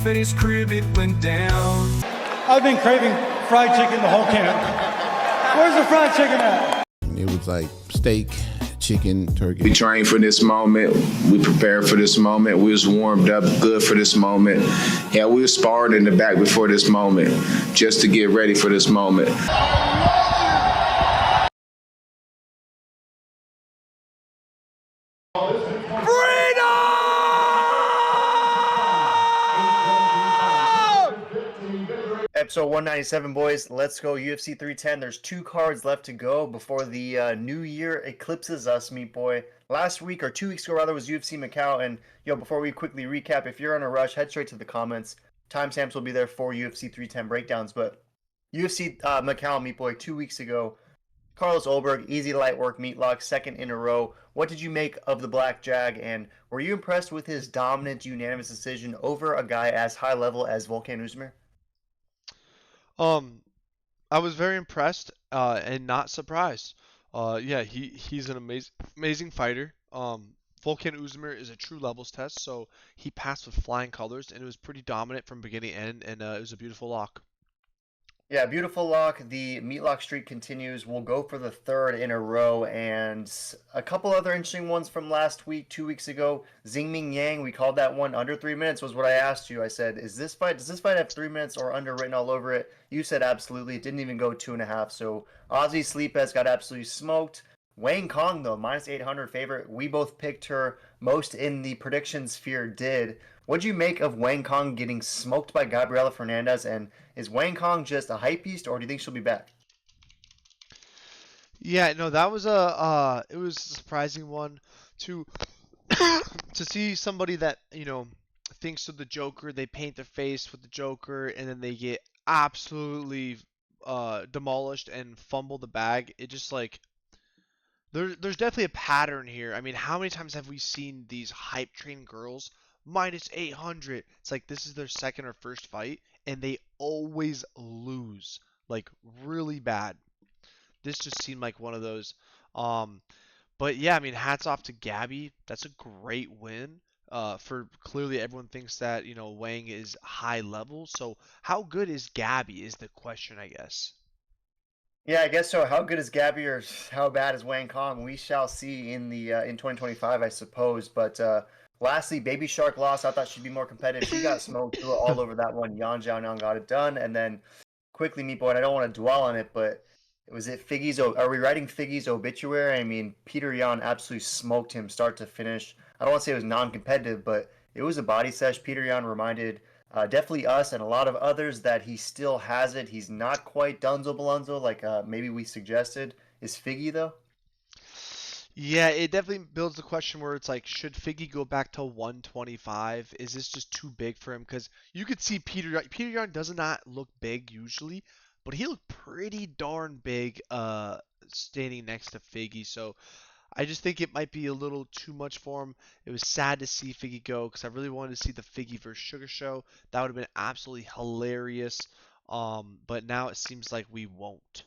beef at his crib, it went down. I've been craving fried chicken the whole camp. Where's the fried chicken at? It was like steak, chicken, turkey. We trained for this moment. We prepared for this moment. We was warmed up good for this moment. Yeah, we was sparring in the back before this moment just to get ready for this moment. Episode 197, boys. Let's go UFC 310. There's 2 cards left to go before the new year eclipses us, meat boy. Last week, or 2 weeks ago rather, was UFC Macau. And, before we quickly recap, if you're in a rush, head straight to the comments. Timestamps will be there for UFC 310 breakdowns. But UFC Macau, meat boy, 2 weeks ago, Carlos Ulberg, easy light work, Meatlock, second in a row. What did you make of the Black Jag? And were you impressed with his dominant, unanimous decision over a guy as high level as Volkan Oezdemir? I was very impressed and not surprised. Yeah, he's an amazing fighter. Volkan Oezdemir is a true levels test, so he passed with flying colors, and it was pretty dominant from beginning to end, and it was a beautiful lock. Yeah, beautiful lock. The Meatlock streak continues. We'll go for the 3rd in a row, and a couple other interesting ones from last week, 2 weeks ago. Xingming Yang, we called that one under 3 minutes, was what I asked you. I said, does this fight have 3 minutes or under written all over it? You said absolutely. It didn't even go 2.5. So Ozzy Sleepez got absolutely smoked. Wang Kong, though, minus 800 favorite. We both picked her. Most in the prediction sphere did. What'd you make of Wang Kong getting smoked by Gabriela Fernandez? And is Wang Kong just a hype beast, or do you think she'll be back? Yeah, no, that was it was a surprising one to to see somebody that, thinks of the Joker, they paint their face with the Joker, and then they get absolutely demolished and fumble the bag. It just like there's definitely a pattern here. I mean, how many times have we seen these hype train girls minus 800? It's like this is their second or first fight, and they always lose, like really bad. This just seemed like one of those. But yeah, I mean, hats off to Gabby. That's a great win. For clearly everyone thinks that, Wang is high level. So how good is Gabby is the question, I guess. Yeah, I guess so. How good is Gabby, or how bad is Wang Kong? We shall see in 2025, I suppose. But lastly, Baby Shark lost. I thought she'd be more competitive. She got smoked through all over that one. Yan Zhaonan got it done. And then quickly, meat boy, and I don't want to dwell on it, but was it Figgy's? Are we writing Figgy's obituary? I mean, Peter Yan absolutely smoked him start to finish. I don't want to say it was non-competitive, but it was a body sesh. Peter Yan reminded definitely us and a lot of others that he still has it. He's not quite Dunzo Balunzo like maybe we suggested. Is Figgy, though? Yeah, it definitely builds the question where it's like, should Figgy go back to 125? Is this just too big for him? Because you could see Peter Yan does not look big usually, but he looked pretty darn big standing next to Figgy. So I just think it might be a little too much for him. It was sad to see Figgy go because I really wanted to see the Figgy versus Sugar show. That would have been absolutely hilarious. But now it seems like we won't.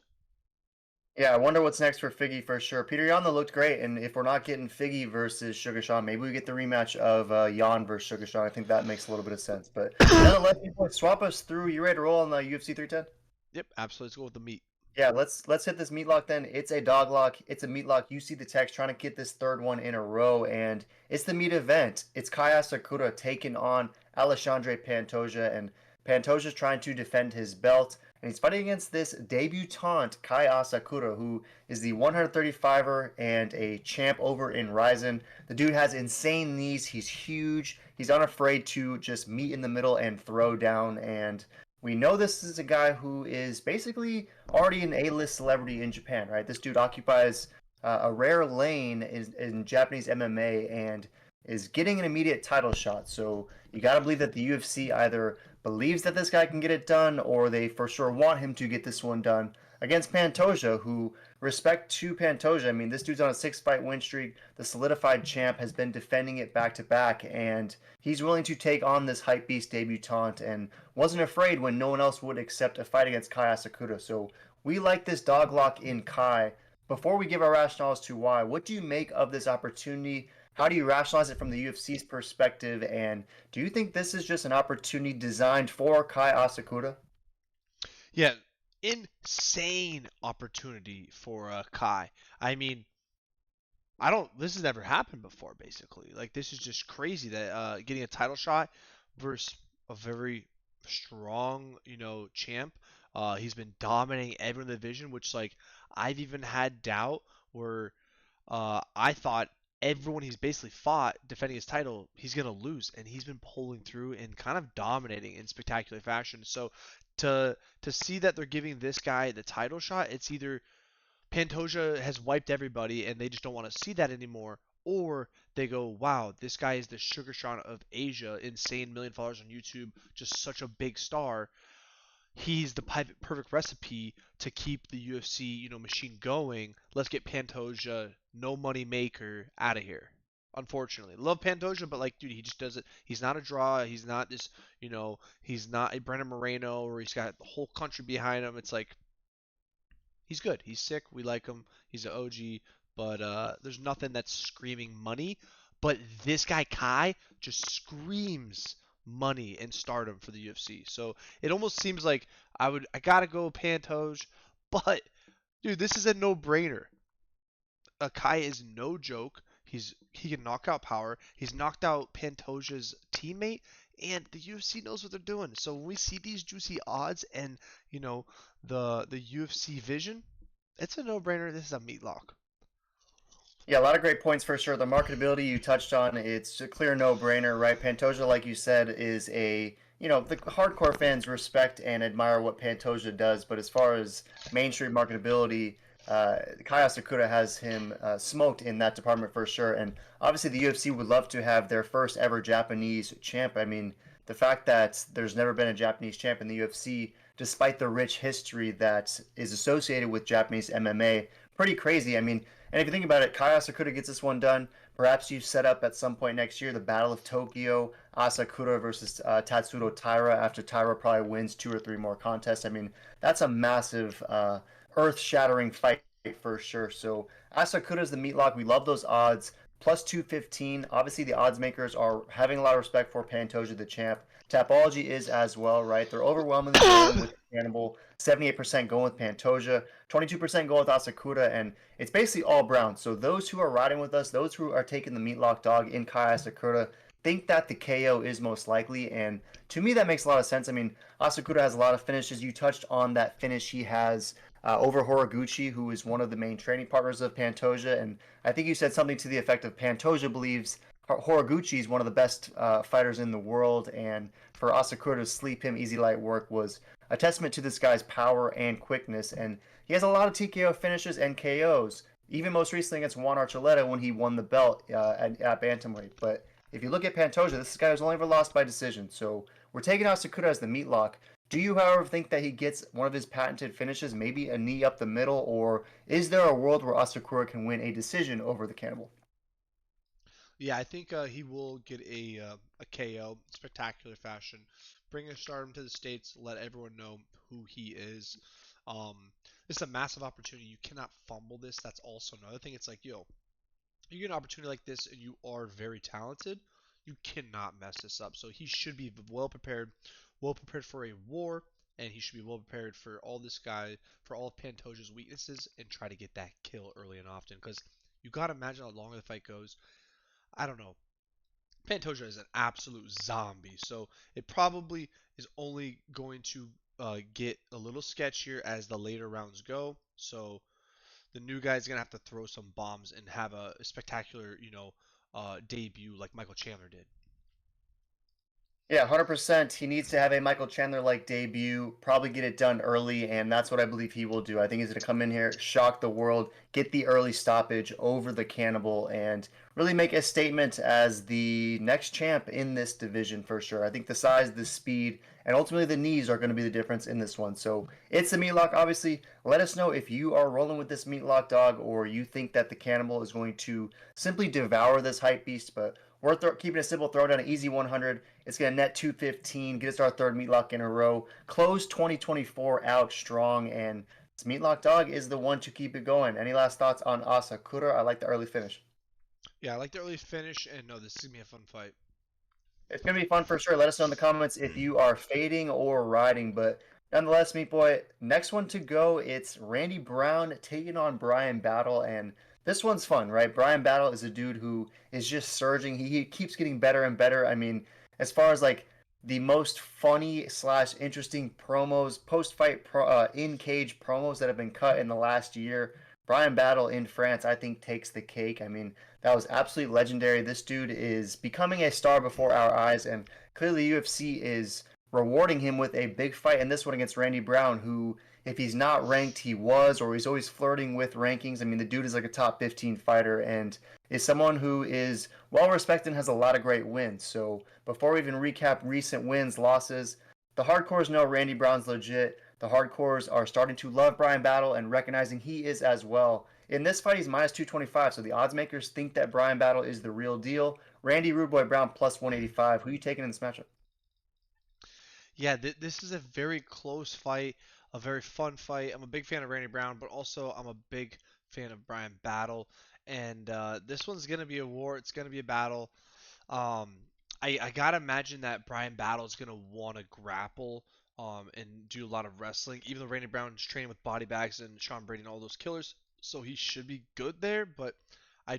Yeah, I wonder what's next for Figgy for sure. Peter Yan though looked great, and if we're not getting Figgy versus Sugar Sean, maybe we get the rematch of Yan versus Sugar Sean. I think that makes a little bit of sense. But nonetheless, people swap us through. You ready to roll on the UFC 310? Yep, absolutely. Let's go with the meat. Yeah, let's hit this Meatlock then. It's a dog lock. It's a Meatlock. You see the text trying to get this 3rd one in a row, and it's the meat event. It's Kaya Sakura taking on Alexandre Pantoja, and Pantoja's trying to defend his belt, and he's fighting against this debutante Kaya Sakura, who is the 135er and a champ over in Ryzen. The dude has insane knees. He's huge. He's unafraid to just meet in the middle and throw down, and we know this is a guy who is basically already an A-list celebrity in Japan, right? This dude occupies a rare lane in Japanese MMA and is getting an immediate title shot. So you got to believe that the UFC either believes that this guy can get it done, or they for sure want him to get this one done against Pantoja, who, respect to Pantoja, I mean, this dude's on a 6-fight win streak. The solidified champ has been defending it back-to-back, and he's willing to take on this hype beast debutante and wasn't afraid when no one else would accept a fight against Kai Asakura. So we like this dog lock in Kai. Before we give our rationale as to why, what do you make of this opportunity? How do you rationalize it from the UFC's perspective? And do you think this is just an opportunity designed for Kai Asakura? Yeah, insane opportunity for Kai. I mean, I don't. This has never happened before. Basically, like this is just crazy that getting a title shot versus a very strong, champ. He's been dominating everyone in the division, which like I've even had doubt where I thought everyone he's basically fought defending his title, he's gonna lose, and he's been pulling through and kind of dominating in spectacular fashion. So to see that they're giving this guy the title shot, it's either Pantoja has wiped everybody and they just don't want to see that anymore, or they go, wow, this guy is the Sugar Sean of Asia, insane million followers on YouTube, just such a big star. He's the perfect recipe to keep the UFC, machine going. Let's get Pantoja, no money maker, out of here. Unfortunately, love Pantoja, but like, dude, he just doesn't. He's not a draw. He's not this, he's not a Brennan Moreno where he's got the whole country behind him. It's like he's good. He's sick. We like him. He's an OG, but there's nothing that's screaming money. But this guy Kai just screams money and stardom for the UFC. So it almost seems like I gotta go Pantoja, but dude, this is a no-brainer. Kai is no joke. He can knock out Power. He's knocked out Pantoja's teammate, and the UFC knows what they're doing. So when we see these juicy odds and the UFC vision, it's a no-brainer. This is a Meatlock. Yeah, a lot of great points for sure. The marketability you touched on, it's a clear no-brainer, right? Pantoja, like you said, is the hardcore fans respect and admire what Pantoja does, but as far as mainstream marketability, Kaya Sakura has him smoked in that department for sure. And obviously, the UFC would love to have their first ever Japanese champ. I mean, the fact that there's never been a Japanese champ in the UFC, despite the rich history that is associated with Japanese MMA, pretty crazy. I mean, and if you think about it, Kai Asakura gets this one done. Perhaps you set up at some point next year the Battle of Tokyo, Asakura versus Tatsuro Taira after Taira probably wins 2 or 3 more contests. I mean, that's a massive, earth-shattering fight for sure. So Asakura is the meatlock. We love those odds. Plus 215. Obviously, the odds makers are having a lot of respect for Pantoja, the champ. Tapology is as well, right? They're overwhelmingly going with Cannibal. 78% going with Pantoja. 22% going with Asakura. And it's basically all brown. So those who are riding with us, those who are taking the meatlock dog in Kai Asakura, think that the KO is most likely. And to me, that makes a lot of sense. I mean, Asakura has a lot of finishes. You touched on that finish he has over Horiguchi, who is one of the main training partners of Pantoja. And I think you said something to the effect of Pantoja believes Horiguchi is one of the best fighters in the world. And for Asakura to sleep him easy light work was a testament to this guy's power and quickness. And he has a lot of TKO finishes and KOs, even most recently against Juan Archuleta when he won the belt at Bantamweight. But if you look at Pantoja, this guy has only ever lost by decision. So we're taking Asakura as the meatlock. Do you, however, think that he gets one of his patented finishes, maybe a knee up the middle, or is there a world where Asakura can win a decision over the Cannibal? Yeah, I think he will get a KO, spectacular fashion. Bring a stardom to the states, let everyone know who he is. Um, this is a massive opportunity. You cannot fumble this. That's also another thing. It's like, yo, you get an opportunity like this and you are very talented, you cannot mess this up. So he should be well prepared for a war, and he should be well prepared for all this guy, for all of Pantoja's weaknesses, and try to get that kill early and often. Because you got to imagine how long the fight goes. I don't know. Pantoja is an absolute zombie, so it probably is only going to get a little sketchier as the later rounds go. So the new guy's gonna have to throw some bombs and have a spectacular, debut like Michael Chandler did. Yeah, 100%. He needs to have a Michael Chandler like debut, probably get it done early, and that's what I believe he will do. I think he's going to come in here, shock the world, get the early stoppage over the Cannibal, and really make a statement as the next champ in this division for sure. I think the size, the speed, and ultimately the knees are going to be the difference in this one. So it's the Meatlock, obviously. Let us know if you are rolling with this Meatlock dog or you think that the Cannibal is going to simply devour this hype beast, but we're keeping it simple, throw down an easy 100. It's going to net 215, get us our third Meatlock in a row. Close 2024 out strong, and this Meatlock dog is the one to keep it going. Any last thoughts on Asakura? I like the early finish. Yeah, Yeah, I like the early finish, and no, this is gonna be a fun fight. It's gonna be fun for sure. Let us know in the comments if you are fading or riding. But nonetheless, Meat Boy, next one to go, it's Randy Brown taking on Brian Battle, and this one's fun, right? Brian Battle is a dude who is just surging. He keeps getting better and better. I mean, as far as like the most funny slash interesting promos, post fight in cage promos that have been cut in the last year, Brian Battle in France, I think, takes the cake. I mean, that was absolutely legendary. This dude is becoming a star before our eyes, and clearly UFC is rewarding him with a big fight in this one against Randy Brown, who, if he's not ranked, he was, or he's always flirting with rankings. I mean, the dude is like a top 15 fighter and is someone who is well respected and has a lot of great wins. So before we even recap recent wins, losses, the hardcores know Randy Brown's legit. The hardcores are starting to love Brian Battle and recognizing he is as well. In this fight, he's minus 225, so the odds makers think that Brian Battle is the real deal. Randy Rude Boy Brown plus 185. Who are you taking in this matchup? Yeah, this is a very close fight, a very fun fight. I'm a big fan of Randy Brown, but also I'm a big fan of Brian Battle. And this one's gonna be a war. It's gonna be a battle. Um, I gotta imagine that Brian Battle is gonna want to grapple and do a lot of wrestling. Even though Randy Brown's training with body bags and Sean Brady and all those killers, so he should be good there. But I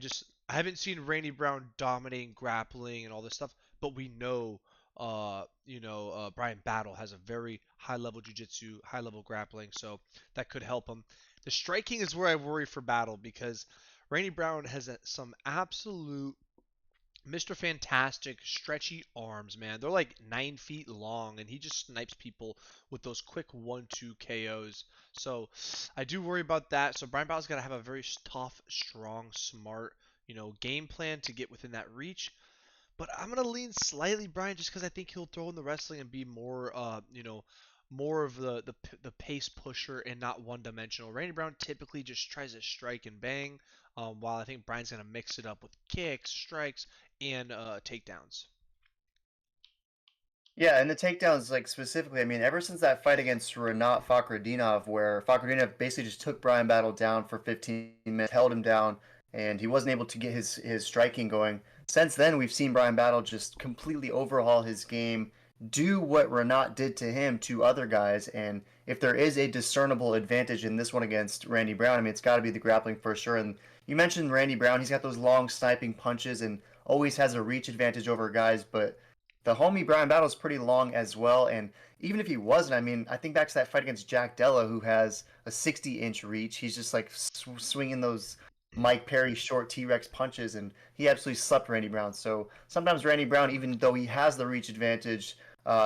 haven't seen Randy Brown dominating grappling and all this stuff. But we know Brian Battle has a very high level jiu-jitsu, high level grappling, so that could help him. The striking is where I worry for Battle because Randy Brown has some absolute Mr. Fantastic stretchy arms, man. They're like 9 feet long, and he just snipes people with those quick 1-2 KOs. So I do worry about that. So Brian Battle's got to have a very tough, strong, smart, game plan to get within that reach. But I'm gonna lean slightly Brian just because I think he'll throw in the wrestling and be more, more of the pace pusher and not one dimensional. Randy Brown typically just tries to strike and bang, while I think Brian's gonna mix it up with kicks, strikes, and takedowns. Yeah, and the takedowns, like specifically, I mean, ever since that fight against Renat Fakhretdinov, where Fakhretdinov basically just took Brian Battle down for 15 minutes, held him down, and he wasn't able to get his striking going. Since then, we've seen Brian Battle just completely overhaul his game, do what Renat did to him to other guys, and if there is a discernible advantage in this one against Randy Brown, I mean, it's got to be the grappling for sure. And you mentioned Randy Brown; he's got those long sniping punches and always has a reach advantage over guys, but the homie Brian Battle is pretty long as well, and even if he wasn't, I mean, I think back to that fight against Jack Della, who has a 60-inch reach. He's just like swinging those Mike Perry short T-Rex punches, and he absolutely slept Randy Brown. So sometimes Randy Brown, even though he has the reach advantage,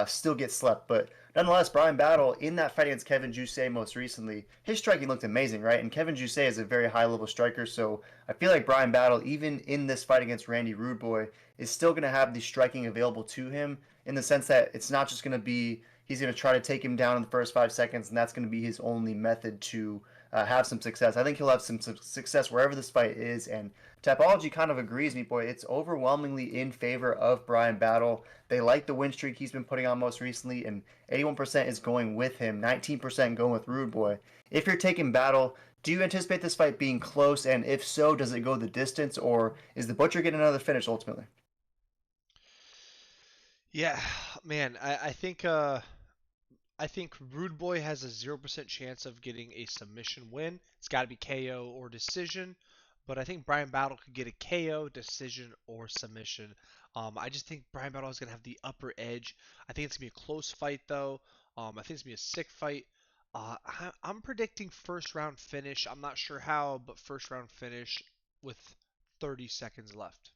still gets slept. But nonetheless, Brian Battle in that fight against Kevin Jousset most recently, his striking looked amazing, right? And Kevin Jousset is a very high-level striker, so I feel like Brian Battle, even in this fight against Randy Rude Boy, is still going to have the striking available to him in the sense that it's not just going to be he's going to try to take him down in the first 5 seconds, and that's going to be his only method to have some success. I think he'll have some success wherever this fight is, and Tapology kind of agrees, Meat Boy. It's overwhelmingly in favor of Brian Battle. They like the win streak he's been putting on most recently, and 81% is going with him, 19% going with Rude Boy. If you're taking Battle, do you anticipate this fight being close, and if so, does it go the distance, or is the Butcher getting another finish ultimately? Yeah, man, I think Rude Boy has a 0% chance of getting a submission win. It's got to be KO or decision, but I think Brian Battle could get a KO, decision, or submission. I just think Brian Battle is going to have the upper edge. I think it's going to be a close fight, though. I think it's going to be a sick fight. I'm predicting first round finish. I'm not sure how, but first round finish with 30 seconds left.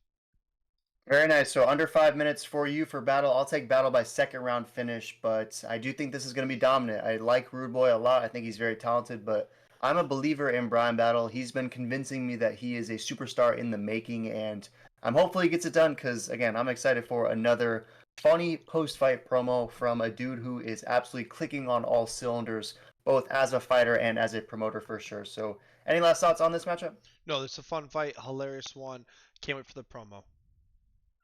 Very nice. So under 5 minutes for you for Battle. I'll take Battle by second round finish, but I do think this is going to be dominant. I like Rude Boy a lot. I think he's very talented, but I'm a believer in Brian Battle. He's been convincing me that he is a superstar in the making, and I'm hopefully he gets it done because, again, I'm excited for another funny post-fight promo from a dude who is absolutely clicking on all cylinders, both as a fighter and as a promoter for sure. So any last thoughts on this matchup? No, it's a fun fight, hilarious one. Can't wait for the promo.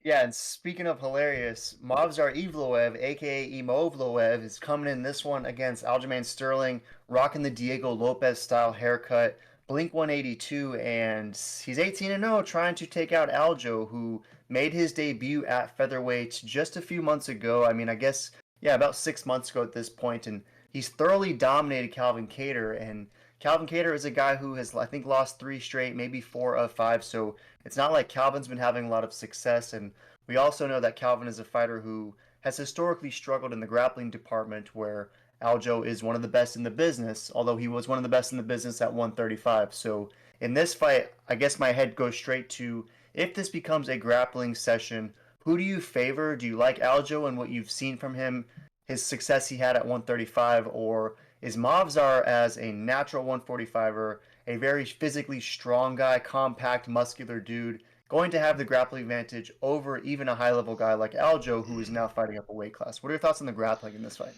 Yeah, and speaking of hilarious, Movsar Evloev, aka Imovloev, is coming in this one against Aljamain Sterling, rocking the Diego Lopez style haircut. Blink 182, and he's 18-0, trying to take out Aljo, who made his debut at featherweight just a few months ago. I mean, I guess, yeah, about 6 months ago at this point, and he's thoroughly dominated Calvin Kattar. And Calvin Kattar is a guy who has, I think, lost 3 straight, maybe 4 of 5. So it's not like Calvin's been having a lot of success. And we also know that Calvin is a fighter who has historically struggled in the grappling department, where Aljo is one of the best in the business, although he was one of the best in the business at 135. So in this fight, I guess my head goes straight to, if this becomes a grappling session, who do you favor? Do you like Aljo and what you've seen from him, his success he had at 135, or is Movzar as a natural 145er, a very physically strong guy, compact, muscular dude, going to have the grappling advantage over even a high level guy like Aljo, who is now fighting up a weight class? What are your thoughts on the grappling in this fight?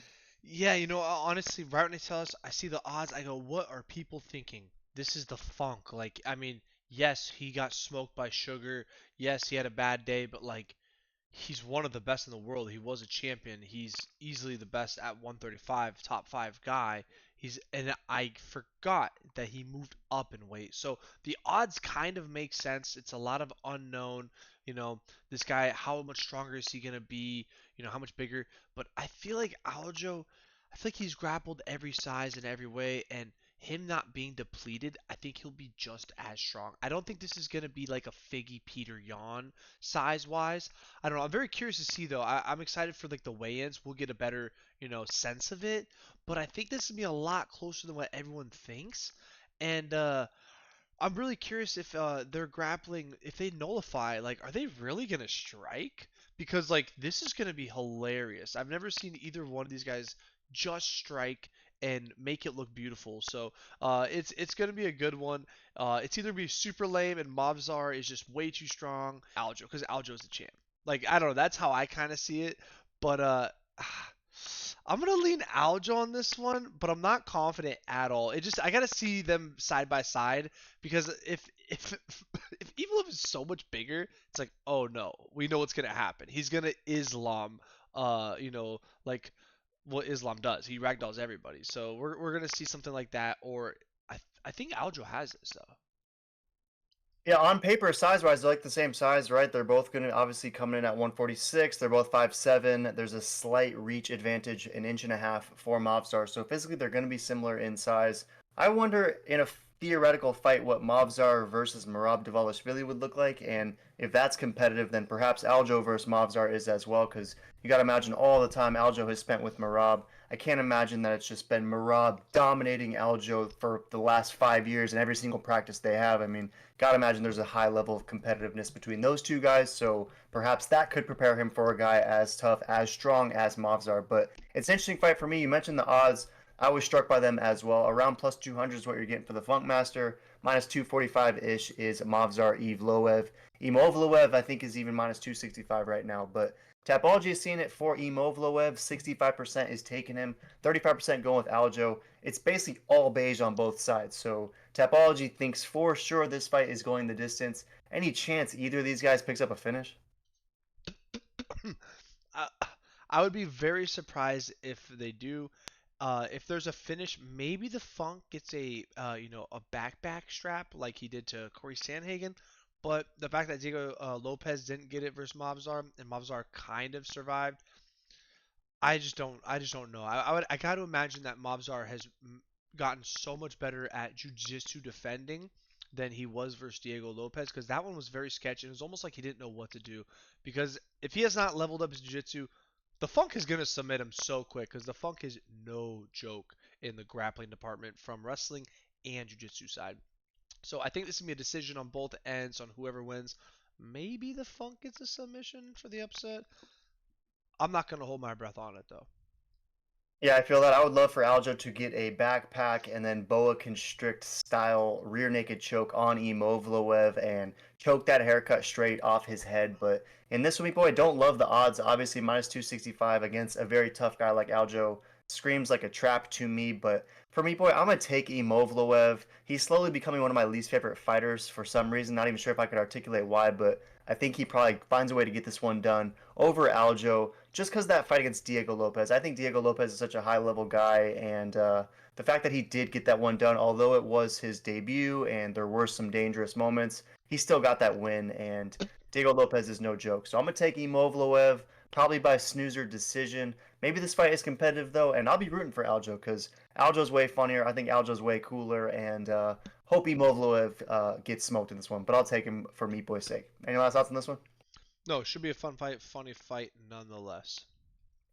Yeah, honestly, right when they tell us, I see the odds, I go, what are people thinking? This is the Funk. Like, I mean, yes, he got smoked by Sugar. Yes, he had a bad day, but like, he's one of the best in the world. He was a champion. He's easily the best at 135, top 5 guy. And I forgot that he moved up in weight. So the odds kind of make sense. It's a lot of unknown. This guy, how much stronger is he going to be? How much bigger? But I feel like he's grappled every size and every way, and him not being depleted, I think he'll be just as strong. I don't think this is going to be like a Figgy Peter Yan size wise. I don't know. I'm very curious to see though. I'm excited for like the weigh-ins. We'll get a better, sense of it. But I think this will be a lot closer than what everyone thinks. And I'm really curious if they're grappling, if they nullify, like, are they really gonna strike? Because like this is gonna be hilarious. I've never seen either one of these guys just strike and make it look beautiful. So it's gonna be a good one. It's either be super lame and Mobzar is just way too strong, Aljo, because Aljo's the champ. Like I don't know, that's how I kind of see it. But I'm gonna lean Aljo on this one, but I'm not confident at all. I gotta see them side by side because if if Evil is so much bigger, it's like, oh no, we know what's gonna happen. He's gonna Islam, like what Islam does. He ragdolls everybody. So we're gonna see something like that, or I think Aljo has this though. Yeah, on paper, size-wise, they're like the same size, right? They're both going to obviously coming in at 146. They're both 5'7". There's a slight reach advantage, an inch and a half for Mobstar. So physically, they're going to be similar in size. I wonder, in a theoretical fight, what Mobzar versus Merab Dvalishvili would look like, and if that's competitive, then perhaps Aljo versus Mobzar is as well, because you got to imagine all the time Aljo has spent with Merab. I can't imagine that it's just been Merab dominating Aljo for the last 5 years in every single practice they have. I mean, gotta imagine there's a high level of competitiveness between those two guys, so perhaps that could prepare him for a guy as tough, as strong as Mavzar. But it's an interesting fight for me. You mentioned the odds. I was struck by them as well. Around plus 200 is what you're getting for the Funkmaster. Minus 245-ish is Mavzar Evloev. Imovloev, I think, is even minus 265 right now. But Tapology is seeing it for Imovloev. 65% is taking him. 35% going with Aljo. It's basically all beige on both sides. So Tapology thinks for sure this fight is going the distance. Any chance either of these guys picks up a finish? I, I would be very surprised if they do. If there's a finish, maybe the Funk gets a back strap like he did to Corey Sandhagen. But the fact that Diego Lopez didn't get it versus Mobzar and Mobzar kind of survived, I just don't know. I got to imagine that Mobzar has gotten so much better at jiu-jitsu defending than he was versus Diego Lopez, because that one was very sketchy. It was almost like he didn't know what to do, because if he has not leveled up his jiu-jitsu, the Funk is going to submit him so quick, because the Funk is no joke in the grappling department from wrestling and jiu-jitsu side. So I think this is going to be a decision on both ends on whoever wins. Maybe the Funk gets a submission for the upset. I'm not going to hold my breath on it though. Yeah, I feel that. I would love for Aljo to get a backpack and then boa constrict style rear naked choke on Imovloev and choke that haircut straight off his head. But in this one, boy, I don't love the odds. Obviously, minus 265 against a very tough guy like Aljo screams like a trap to me. But for me, boy, I'm going to take Imovloev. He's slowly becoming one of my least favorite fighters for some reason. Not even sure if I could articulate why, but I think he probably finds a way to get this one done over Aljo just because that fight against Diego Lopez. I think Diego Lopez is such a high level guy, and the fact that he did get that one done, although it was his debut and there were some dangerous moments, he still got that win, and Diego Lopez is no joke. So I'm going to take Imovlev probably by snoozer decision. Maybe this fight is competitive though, and I'll be rooting for Aljo because Aljo's way funnier. I think Aljo's way cooler, and hope Imovlev gets smoked in this one. But I'll take him for Meat Boy's sake. Any last thoughts on this one? No, it should be a fun fight, funny fight nonetheless.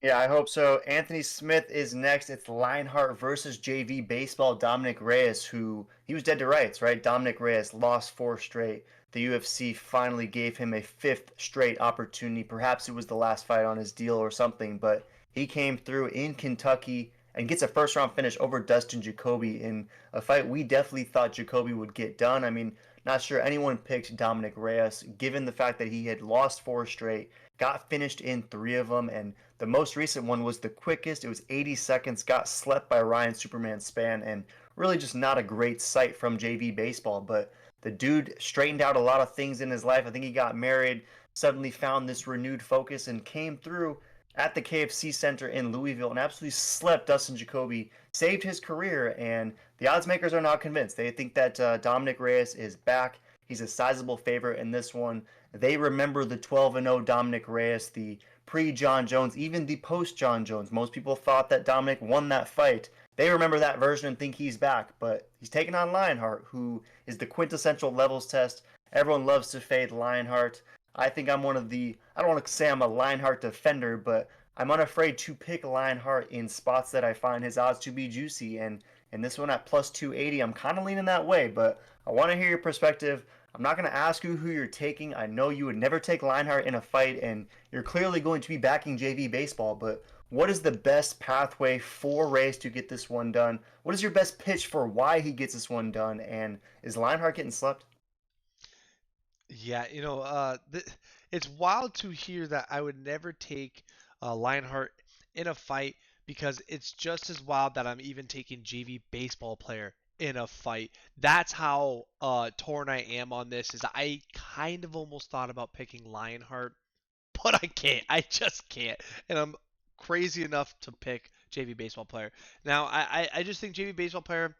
Yeah, I hope so. Anthony Smith is next. It's Lionheart versus JV Baseball Dominic Reyes, who he was dead to rights, right? Dominic Reyes lost 4 straight. The UFC finally gave him a 5th straight opportunity. Perhaps it was the last fight on his deal or something, but he came through in Kentucky and gets a first round finish over Dustin Jacoby in a fight we definitely thought Jacoby would get done. I mean, not sure anyone picked Dominic Reyes, given the fact that he had lost 4 straight, got finished in 3 of them, and the most recent one was the quickest. It was 80 seconds, got slept by Ryan Superman Spann, and really just not a great sight from JV Baseball. But the dude straightened out a lot of things in his life. I think he got married, suddenly found this renewed focus, and came through at the KFC Center in Louisville and absolutely slept Dustin Jacoby, saved his career, and the odds makers are not convinced. They think that Dominic Reyes is back. He's a sizable favorite in this one. They remember the 12-0 Dominic Reyes, the pre-John Jones, even the post-John Jones. Most people thought that Dominic won that fight. They remember that version and think he's back, but he's taking on Lionheart, who is the quintessential levels test. Everyone loves to fade Lionheart. I think I'm one of the, I don't want to say I'm a Lionheart defender, but I'm unafraid to pick Lionheart in spots that I find his odds to be juicy. And in this one at plus 280, I'm kind of leaning that way, but I want to hear your perspective. I'm not going to ask you who you're taking. I know you would never take Lionheart in a fight, and you're clearly going to be backing JV Baseball, but what is the best pathway for Reyes to get this one done? What is your best pitch for why he gets this one done? And is Lionheart getting slept? Yeah, it's wild to hear that I would never take Lionheart in a fight because it's just as wild that I'm even taking JV baseball player in a fight. That's how torn I am on this. Is I kind of almost thought about picking Lionheart, but I can't. I just can't. And I'm crazy enough to pick JV baseball player. Now, I just think JV baseball player,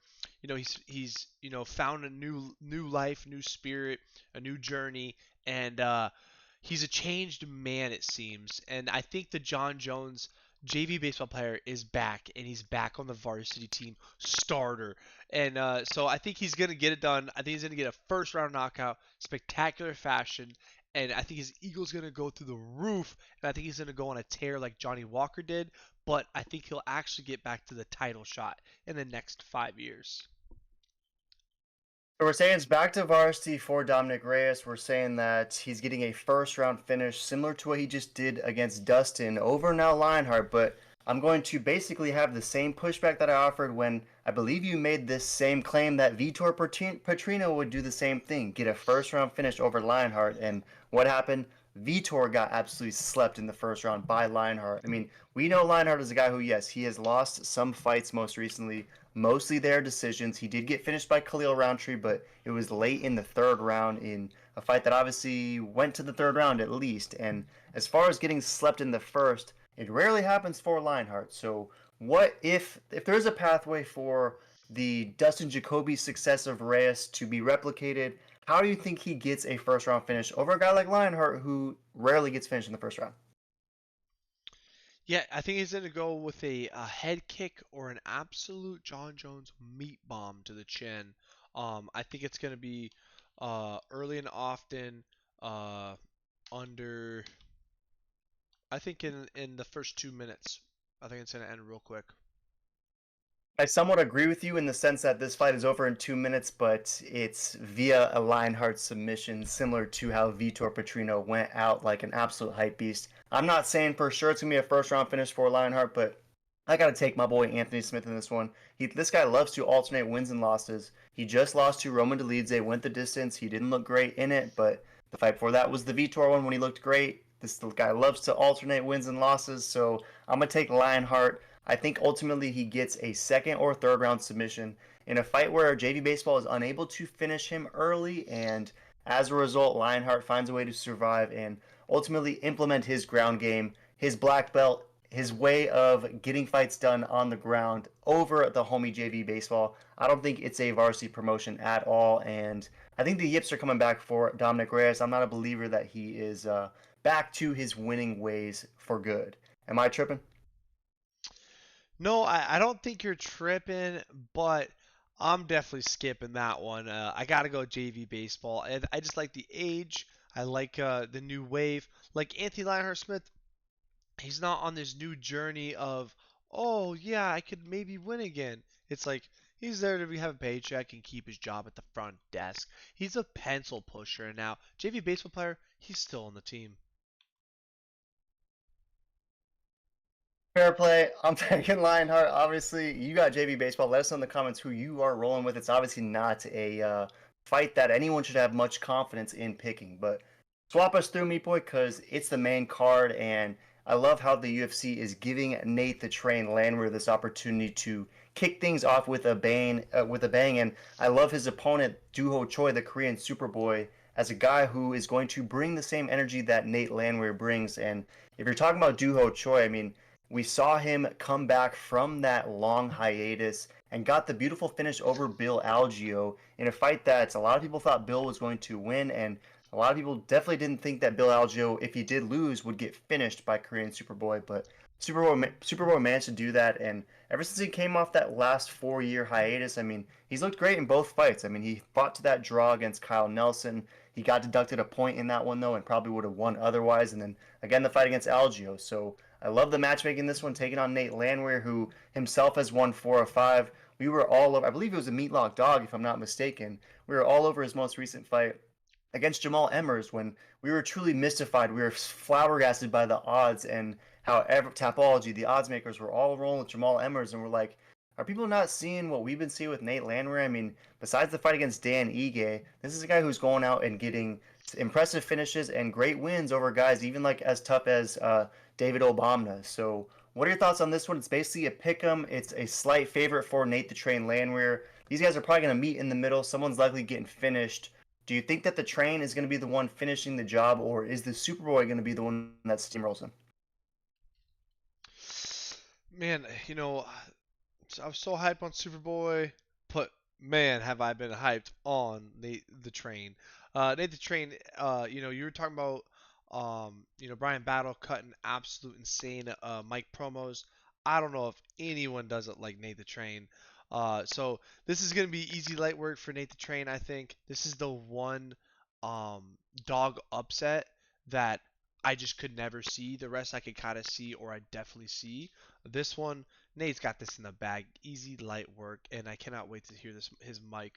he's found a new life, new spirit, a new journey, and he's a changed man it seems. And I think the John Jones JV baseball player is back, and he's back on the varsity team starter. And so I think he's gonna get it done. I think he's gonna get a first round knockout, spectacular fashion. And I think his ego's going to go through the roof, and I think he's going to go on a tear like Johnny Walker did, but I think he'll actually get back to the title shot in the next 5 years. So we're saying it's back to varsity for Dominic Reyes. We're saying that he's getting a first round finish similar to what he just did against Dustin over now Lionheart, but I'm going to basically have the same pushback that I offered when I believe you made this same claim that Vitor Petrino would do the same thing, get a first round finish over Lionheart. And what happened? Vitor got absolutely slept in the first round by Lionheart. I mean, we know Lionheart is a guy who, yes, he has lost some fights most recently, mostly their decisions. He did get finished by Khalil Roundtree, but it was late in the 3rd round in a fight that obviously went to the 3rd round at least. And as far as getting slept in the first, it rarely happens for Lionheart. So what if there is a pathway for the Dustin Jacoby success of Reyes to be replicated? How do you think he gets a first round finish over a guy like Lionheart who rarely gets finished in the first round? Yeah, I think he's going to go with a head kick or an absolute John Jones meat bomb to the chin. I think it's going to be early and often uh, under. I think in the first 2 minutes. I think it's going to end real quick. I somewhat agree with you in the sense that this fight is over in 2 minutes, but it's via a Lionheart submission, similar to how Vitor Petrino went out like an absolute hype beast. I'm not saying for sure it's going to be a first round finish for Lionheart, but I got to take my boy Anthony Smith in this one. This guy loves to alternate wins and losses. He just lost to Roman Dolidze, went the distance. He didn't look great in it, but the fight before that was the Vitor one when he looked great. This guy loves to alternate wins and losses, so I'm going to take Lionheart. I think ultimately he gets a 2nd or 3rd round submission in a fight where JV Baseball is unable to finish him early, and As a result, Lionheart finds a way to survive and ultimately implement his ground game, his black belt, his way of getting fights done on the ground over the homie JV baseball. I don't think it's a varsity promotion at all, and I think the yips are coming back for Dominic Reyes. I'm not a believer that he is back to his winning ways for good. Am I tripping? No, I don't think you're tripping, but I'm definitely skipping that one. I gotta go JV baseball, and I just like the age. I like the new wave. Like Anthony Lionheart Smith, he's not on this new journey of, oh yeah, I could maybe win again. It's like he's there to have a paycheck and keep his job at the front desk. He's a pencil pusher, and now JV baseball player, he's still on the team. Fair play. I'm taking Lionheart. Obviously, you got JV Baseball. Let us know in the comments who you are rolling with. It's obviously not a fight that anyone should have much confidence in picking. But swap us through, Meat Boy, because it's the main card, and I love how the UFC is giving Nate the Train Landwehr this opportunity to kick things off with a bang. And I love his opponent, Doo-Ho Choi, the Korean Superboy, as a guy who is going to bring the same energy that Nate Landwehr brings. And if you're talking about Doo-Ho Choi, I mean, we saw him come back from that long hiatus and got the beautiful finish over Bill Algeo in a fight that a lot of people thought Bill was going to win, and a lot of people definitely didn't think that Bill Algeo, if he did lose, would get finished by Korean Superboy. But Superboy managed to do that, and ever since he came off that last 4-year hiatus, I mean, he's looked great in both fights. I mean, he fought to that draw against Kyle Nelson. He got deducted a point in that one though, and probably would have won otherwise. And then again, the fight against Algeo. So I love the matchmaking in this one, taking on Nate Landwehr, who himself has won 4 of 5. We were all over, I believe it was a Meatlock dog, if I'm not mistaken. We were all over his most recent fight against Jamal Emmers when we were truly mystified. We were flabbergasted by the odds and how Tapology, the odds makers, were all rolling with Jamal Emmers, and we're like, are people not seeing what we've been seeing with Nate Landwehr? I mean, besides the fight against Dan Ige, this is a guy who's going out and getting impressive finishes and great wins over guys even like as tough as David Obamna. So, what are your thoughts on this one? It's basically a pick 'em. It's a slight favorite for Nate the Train Landwehr. These guys are probably going to meet in the middle. Someone's likely getting finished. Do you think that the Train is going to be the one finishing the job, or is the Superboy going to be the one that steamrolls him? Man, I was so hyped on Superboy, but man, have I been hyped on the Train. Nate the Train, you were talking about, Brian Battle cutting absolute insane mic promos. I don't know if anyone does it like Nate the Train. So this is gonna be easy light work for Nate the Train. I think this is the one dog upset that I just could never see. The rest I could kind of see, or I definitely see. This one, Nate's got this in the bag. Easy light work, and I cannot wait to hear his mic.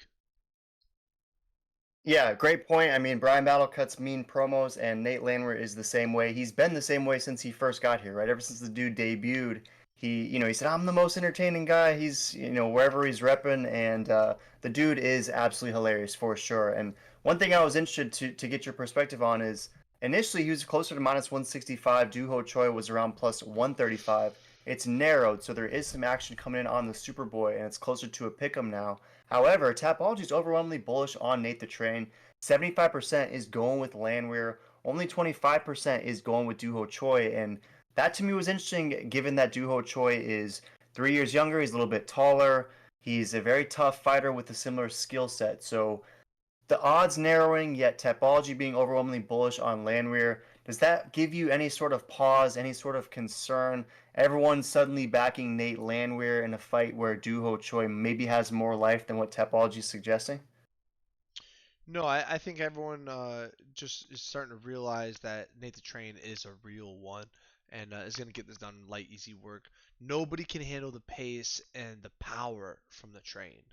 Yeah, great point. I mean, Brian Battle cuts mean promos, and Nate Landwehr is the same way. He's been the same way since he first got here, right? Ever since the dude debuted, he said, "I'm the most entertaining guy." He's, wherever he's repping, and the dude is absolutely hilarious for sure. And one thing I was interested to get your perspective on is initially he was closer to minus 165. Doo-Ho Choi was around plus 135. It's narrowed, so there is some action coming in on the Superboy, and it's closer to a pick 'em now. However, Tapology is overwhelmingly bullish on Nate the Train. 75% is going with Landwehr. Only 25% is going with Doo-Ho Choi. And that to me was interesting given that Doo-Ho Choi is 3 years younger. He's a little bit taller. He's a very tough fighter with a similar skill set. So the odds narrowing, yet Tapology being overwhelmingly bullish on Landwehr. Does that give you any sort of pause, any sort of concern? Everyone suddenly backing Nate Landwehr in a fight where Doo-Ho Choi maybe has more life than what Tapology is suggesting? No, I think everyone just is starting to realize that Nate the Train is a real one and is going to get this done in light, easy work. Nobody can handle the pace and the power from the Train.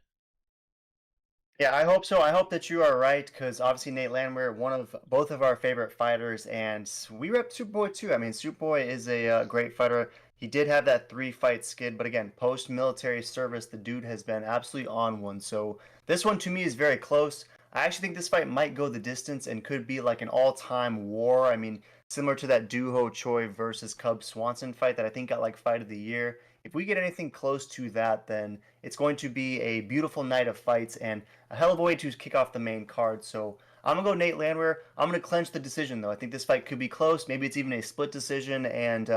Yeah, I hope so. I hope that you are right, because obviously Nate Landwehr, one of both of our favorite fighters, and we rep Superboy too. I mean, Superboy is a great fighter. He did have that 3-fight skid, but again, post-military service, the dude has been absolutely on one. So this one to me is very close. I actually think this fight might go the distance and could be like an all-time war. I mean, similar to that Doo-Ho Choi versus Cub Swanson fight that I think got like fight of the year. If we get anything close to that, then it's going to be a beautiful night of fights and a hell of a way to kick off the main card. So I'm gonna go Nate Landwehr. I'm gonna clinch the decision though. I think this fight could be close. Maybe it's even a split decision. And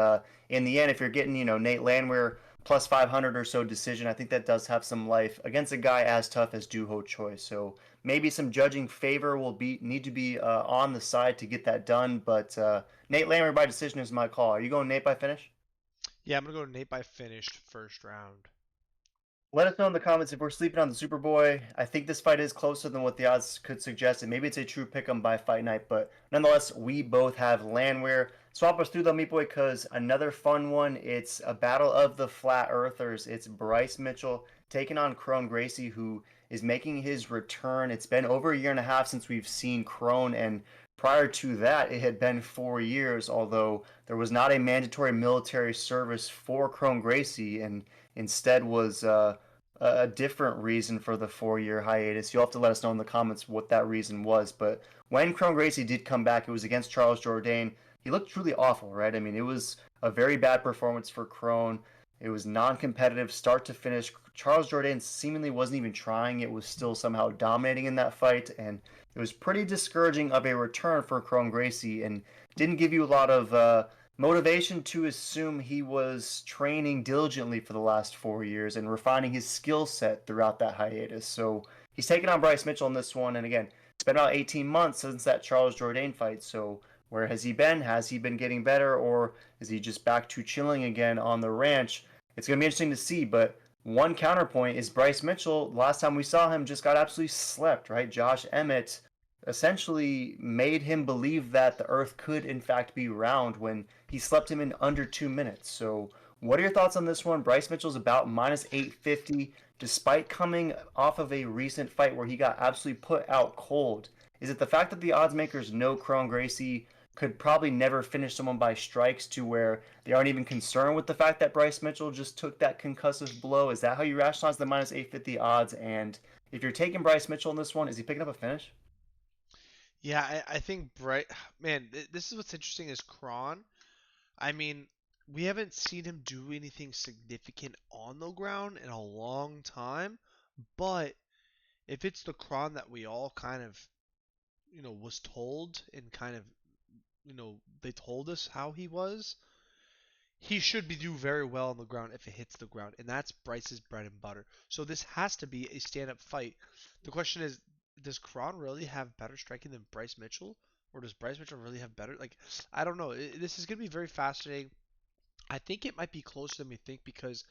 in the end, if you're getting Nate Landwehr plus 500 or so decision, I think that does have some life against a guy as tough as Doo Ho Choi. So maybe some judging favor will need to be on the side to get that done. But Nate Landwehr by decision is my call. Are you going Nate by finish? Yeah, I'm gonna go Nate by finished first round. Let us know in the comments if we're sleeping on the Superboy. I think this fight is closer than what the odds could suggest, and maybe it's a true pick 'em by fight night. But nonetheless, we both have Landwehr. Swap us through though, Meat Boy, because another fun one. It's a battle of the flat earthers. It's Bryce Mitchell taking on Crone Gracie, who is making his return. It's been over a year and a half since we've seen Crone, and prior to that, it had been 4 years. Although there was not a mandatory military service for Crone Gracie, and instead was a different reason for the 4 year hiatus. You'll have to let us know in the comments what that reason was. But when Crone Gracie did come back, it was against Charles Jourdain. He looked truly awful, right? I mean, it was a very bad performance for Crone. It was non-competitive start to finish. Charles Jourdain seemingly wasn't even trying. It was still somehow dominating in that fight, and it was pretty discouraging of a return for Crone Gracie, and didn't give you a lot of motivation to assume he was training diligently for the last 4 years and refining his skill set throughout that hiatus. So he's taking on Bryce Mitchell in this one, and again, it's been about 18 months since that Charles Jourdain fight. So where has he been? Has he been getting better, or is he just back to chilling again on the ranch? It's going to be interesting to see, but one counterpoint is Bryce Mitchell. Last time we saw him, just got absolutely slept, right? Josh Emmett essentially made him believe that the earth could in fact be round when he slept him in under 2 minutes. So what are your thoughts on this one? Bryce Mitchell's about minus 850 despite coming off of a recent fight where he got absolutely put out cold. Is it the fact that the odds makers know Crone Gracie could probably never finish someone by strikes to where they aren't even concerned with the fact that Bryce Mitchell just took that concussive blow? Is that how you rationalize the minus 850 odds? And if you're taking Bryce Mitchell in this one, is he picking up a finish? Yeah, I think man, this is what's interesting is Kron. I mean, we haven't seen him do anything significant on the ground in a long time, but if it's the Kron that we all kind of, was told and kind of, they told us how he was, he should be do very well on the ground if it hits the ground, and that's Bryce's bread and butter. So this has to be a stand-up fight. The question is, does Kron really have better striking than Bryce Mitchell, or does Bryce Mitchell really have better? Like, I don't know. This is gonna be very fascinating. I think it might be closer than we think because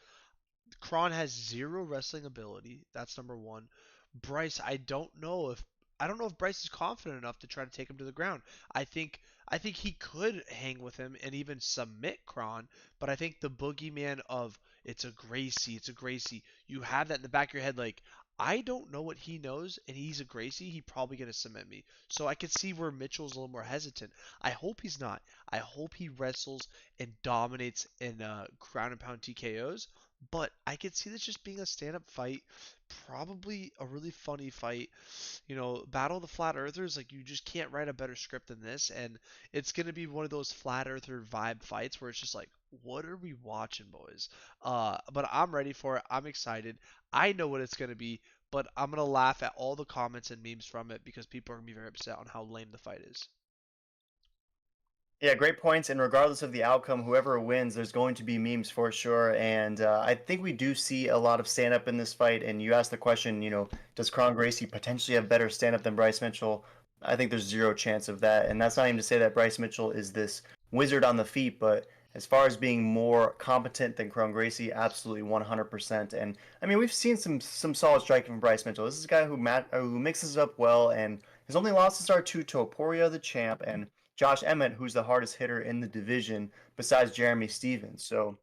Kron has zero wrestling ability. That's number one. Bryce, I don't know if Bryce is confident enough to try to take him to the ground. I think he could hang with him and even submit Kron, but I think the boogeyman of it's a Gracie. You have that in the back of your head like I don't know what he knows, and he's a Gracie. He probably gonna submit me. So I could see where Mitchell's a little more hesitant. I hope he's not. I hope he wrestles and dominates in ground and pound TKOs. But I could see this just being a stand-up fight, probably a really funny fight. Battle of the Flat Earthers, like you just can't write a better script than this, and it's gonna be one of those Flat Earther vibe fights where it's just like, what are we watching, boys? But I'm ready for it. I'm excited. I know what it's gonna be, but I'm gonna laugh at all the comments and memes from it because people are gonna be very upset on how lame the fight is. Yeah, great points. And regardless of the outcome, whoever wins, there's going to be memes for sure. And I think we do see a lot of stand up in this fight. And you asked the question, does Kron Gracie potentially have better stand up than Bryce Mitchell? I think there's zero chance of that. And that's not even to say that Bryce Mitchell is this wizard on the feet, but as far as being more competent than Kron Gracie, absolutely 100%. And I mean, we've seen some solid striking from Bryce Mitchell. This is a guy who mixes it up well, and his only losses are to Topuria, the champ, and Josh Emmett, who's the hardest hitter in the division besides Jeremy Stevens. So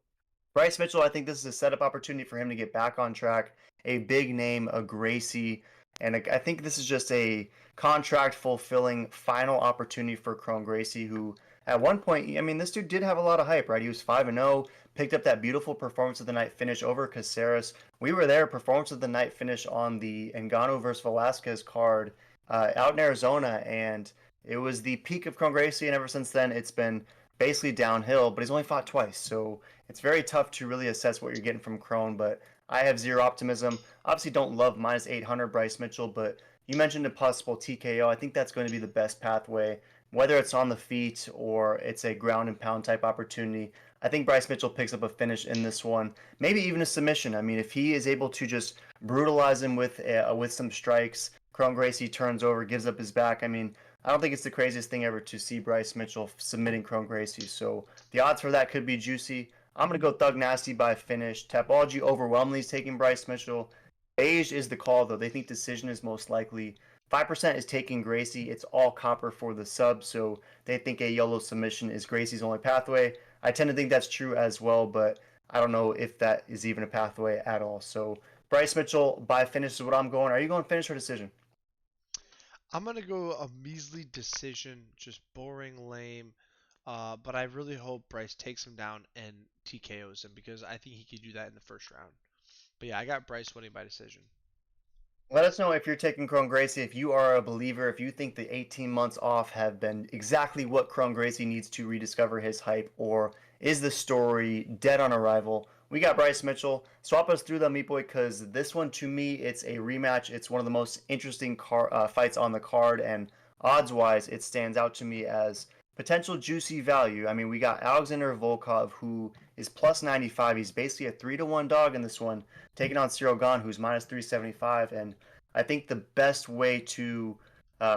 Bryce Mitchell, I think this is a setup opportunity for him to get back on track. A big name, a Gracie, and I think this is just a contract fulfilling final opportunity for Crone Gracie, who at one point, I mean, this dude did have a lot of hype, right? He was 5-0, picked up that beautiful performance of the night finish over Caceres. We were there, performance of the night finish on the Ngannou versus Velasquez card out in Arizona, and it was the peak of Crone Gracie, and ever since then, it's been basically downhill, but he's only fought twice, so it's very tough to really assess what you're getting from Crone, but I have zero optimism. Obviously, don't love minus 800 Bryce Mitchell, but You mentioned a possible TKO. I think that's going to be the best pathway, whether it's on the feet or it's a ground and pound type opportunity. I think Bryce Mitchell picks up a finish in this one, maybe even a submission. I mean, if he is able to just brutalize him with some strikes, Chrome Gracie turns over, gives up his back. I mean, I don't think it's the craziest thing ever to see Bryce Mitchell submitting Chrome Gracie. So the odds for that could be juicy. I'm going to go Thug Nasty by finish. Tapology overwhelmingly is taking Bryce Mitchell. Beige is the call, though. They think decision is most likely. 5% is taking Gracie. It's all copper for the sub, so they think a yellow submission is Gracie's only pathway. I tend to think that's true as well, but I don't know if that is even a pathway at all. So Bryce Mitchell by finish is what I'm going. Are you going finish or decision? I'm gonna go a measly decision, just boring, lame. But I really hope Bryce takes him down and TKOs him because I think he could do that in the first round. But yeah, I got Bryce winning by decision. Let us know if you're taking Chrome Gracie, if you are a believer, if you think the 18 months off have been exactly what Chrome Gracie needs to rediscover his hype, or is the story dead on arrival? We got Bryce Mitchell. Swap us through them, Meat Boy, because this one, to me, it's a rematch. It's one of the most interesting fights on the card, and odds-wise, it stands out to me as potential juicy value. I mean, we got Alexander Volkov, who is plus 95. He's basically a 3-1 dog in this one, taking on Cyril Gahn, who's minus 375. And I think the best way to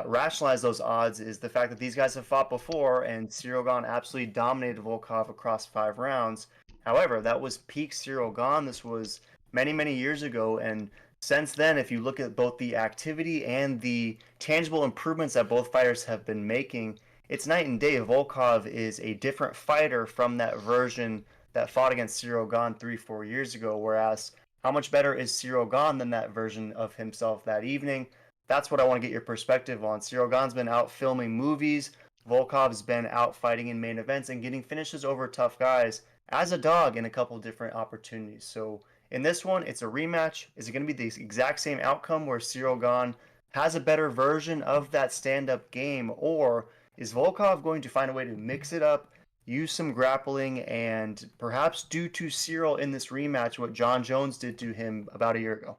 rationalize those odds is the fact that these guys have fought before, and Cyril Gahn absolutely dominated Volkov across 5 rounds. However, that was peak Cyril Gahn. This was many, many years ago, and since then, if you look at both the activity and the tangible improvements that both fighters have been making, it's night and day. Volkov is a different fighter from that version that fought against Cyril Gahn 3, 4 years ago, whereas how much better is Cyril Gahn than that version of himself that evening? That's what I want to get your perspective on. Cyril Gahn's been out filming movies. Volkov's been out fighting in main events and getting finishes over tough guys as a dog in a couple different opportunities. So in this one, it's a rematch. Is it going to be the exact same outcome where Cyril Gahn has a better version of that stand-up game, or is Volkov going to find a way to mix it up, use some grappling, and perhaps do to Cyril in this rematch what John Jones did to him about a year ago?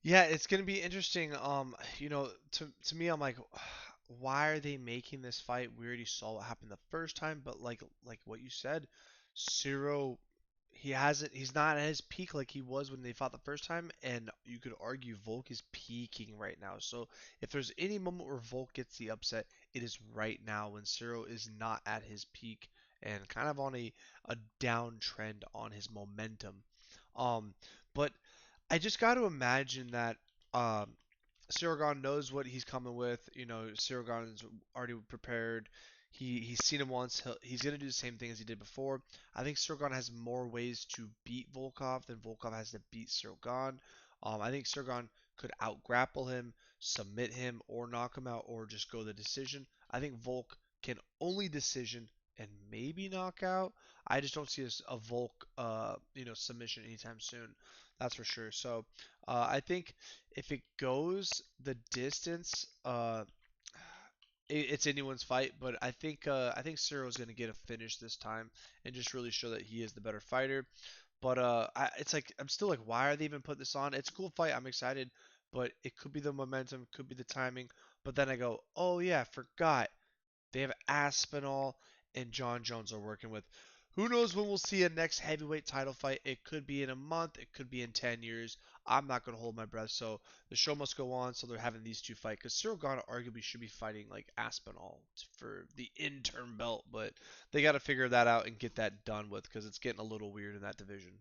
Yeah, it's gonna be interesting. To me, I'm like, why are they making this fight? We already saw what happened the first time, but like what you said, Ciro, he's not at his peak like he was when they fought the first time, and you could argue Volk is peaking right now. So if there's any moment where Volk gets the upset, it is right now when Ciro is not at his peak and kind of on a downtrend on his momentum. Um, but I just got to imagine that um, Siragon knows what he's coming with. You know, Siragon is already prepared. He's seen him once. He's gonna do the same thing as he did before. I think Siragon has more ways to beat Volkov than Volkov has to beat Siragon. I think Siragon could out grapple him, submit him, or knock him out, or just go the decision. I think Volk can only decision and maybe knock out. I just don't see a Volk submission anytime soon. That's for sure. So I think if it goes the distance, it's anyone's fight. But I think Ciro's gonna get a finish this time and just really show that he is the better fighter. But it's like I'm still like, why are they even putting this on? It's a cool fight. I'm excited, but it could be the momentum, could be the timing. But then I go, oh yeah, forgot. They have Aspinall and John Jones are working with. Who knows when we'll see a next heavyweight title fight? It could be in a month. It could be in 10 years. I'm not going to hold my breath. So the show must go on. So they're having these two fight. Because Cyril Gane arguably should be fighting like Aspinall for the interim belt. But they got to figure that out and get that done with because it's getting a little weird in that division.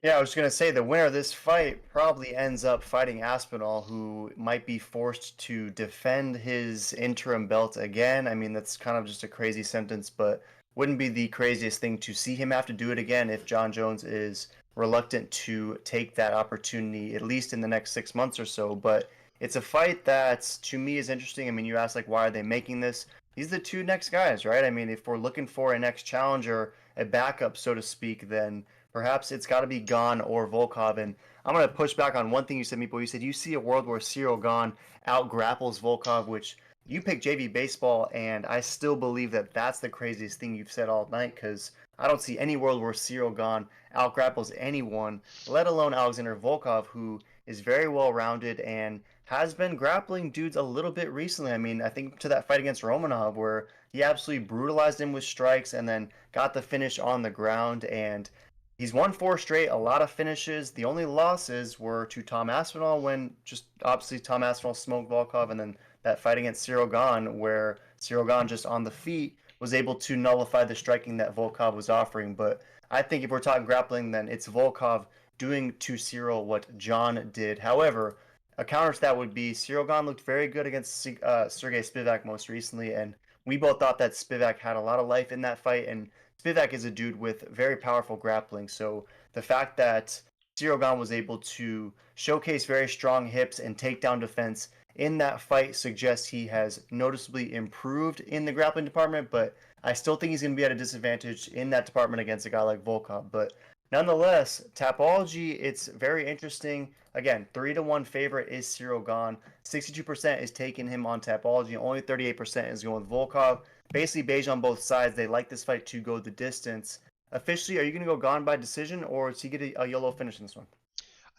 Yeah, I was going to say the winner of this fight probably ends up fighting Aspinall, who might be forced to defend his interim belt again. I mean, that's kind of just a crazy sentence, but wouldn't be the craziest thing to see him have to do it again if John Jones is reluctant to take that opportunity, at least in the next 6 months or so. But it's a fight that, to me, is interesting. I mean, you asked, like, why are they making this? These are the two next guys, right? I mean, if we're looking for a next challenger, a backup, so to speak, then perhaps it's got to be Gahn or Volkov. And I'm going to push back on one thing you said, Meepo. You said you see a world where Cyril Gahn out grapples Volkov, which you pick JV baseball, and I still believe that that's the craziest thing you've said all night because I don't see any world where Cyril Gahn outgrapples anyone, let alone Alexander Volkov, who is very well rounded and has been grappling dudes a little bit recently. I mean, I think to that fight against Romanov where he absolutely brutalized him with strikes and then got the finish on the ground. And he's won four straight, a lot of finishes. The only losses were to Tom Aspinall when just obviously Tom Aspinall smoked Volkov, and then that fight against Cyril Gahn where Cyril Gahn just on the feet was able to nullify the striking that Volkov was offering. But I think if we're talking grappling, then it's Volkov doing to Cyril what John did. However, a counter to that would be Cyril Gahn looked very good against Sergey Spivak most recently, and we both thought that Spivak had a lot of life in that fight, and Spivak is a dude with very powerful grappling. So the fact that Cyril Gahn was able to showcase very strong hips and takedown defense in that fight suggests he has noticeably improved in the grappling department, but I still think he's going to be at a disadvantage in that department against a guy like Volkov. But nonetheless, Tapology, it's very interesting. Again, 3-1 favorite is Cyril Gahn. 62% is taking him on Tapology. Only 38% is going with Volkov. Basically, beige on both sides. They like this fight to go the distance. Officially, are you going to go Gahn by decision, or does he get a YOLO finish in this one?